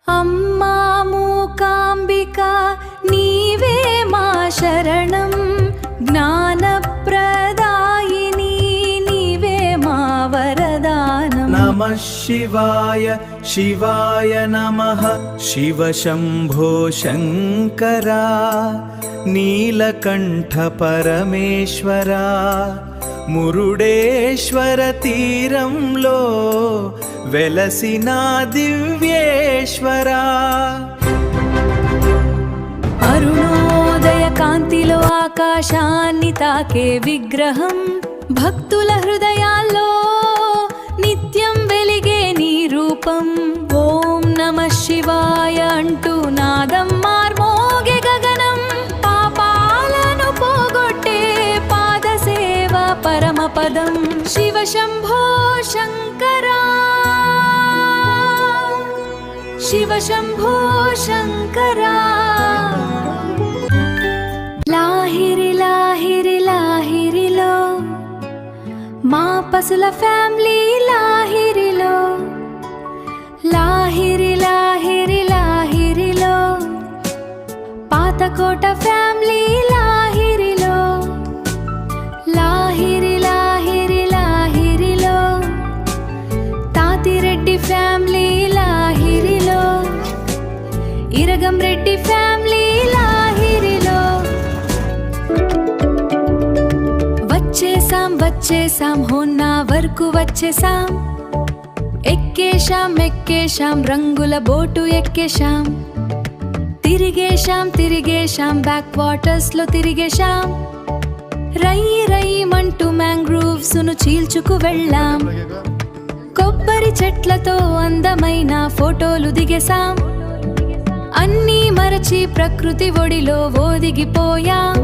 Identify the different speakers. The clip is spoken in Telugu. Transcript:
Speaker 1: అమ్మా మూకాంబికా నీవే మా శరణం, జ్ఞానప్రదాయిని నీవే మా వరదానం.
Speaker 2: నమః శివాయ శివాయ నమః. శివ శంభో శంకరా నీలకంఠ పరమేశ్వరా, మురుడేశ్వర తీరంలో వెలసిన దివ్యేశ్వరా.
Speaker 1: అరుణోదయ కాంతిలో ఆకాశాన్ని తాకే విగ్రహం, భక్తుల హృదయాల్లో నిత్యం వెలిగే నీ రూపం. ఓం నమః శివాయ అంటూ నాదం మార్మోగే గగనం, పాపాలను పోగొట్టే పాదసేవ పరమపదం. శివ శంభో శంకరా, శివ శంభో శంకరా. లాహిరి లాహిరి లాహిరిలో మా పసుల ఫ్యామిలీ లాహిరిలో, లాహిరి లాహిరి లాహిరిలో పాతకోట ఫ్యామిలీ లాహిరిలో, లాహిరి లాహిరి లాహిరిలో తాతిరెడ్డి ఫ్యామిలీ లాహిరిలో, ఇరగం రెడ్డి ఫ్యామిలీ లాహిరిలో. వచ్చేసాం వచ్చేసాం హోన్నా వరకు వచ్చేసాం, ఎక్కేశాం ఎక్కేశాం రంగుల బోటు ఎక్కేశాం, తిరిగేశాం తిరిగేశాం బ్యాక్ వాటర్స్ లో తిరిగేశాం, రయ్యి రయ్యమంటూ మ్యాంగ్రూవ్స్ ను చీల్చుకు వెళ్ళాం, కొబ్బరి చెట్లతో అందమైన ఫోటోలు దిగేశాం, అన్నీ మరచి ప్రకృతి ఒడిలో ఓదిగిపోయాం.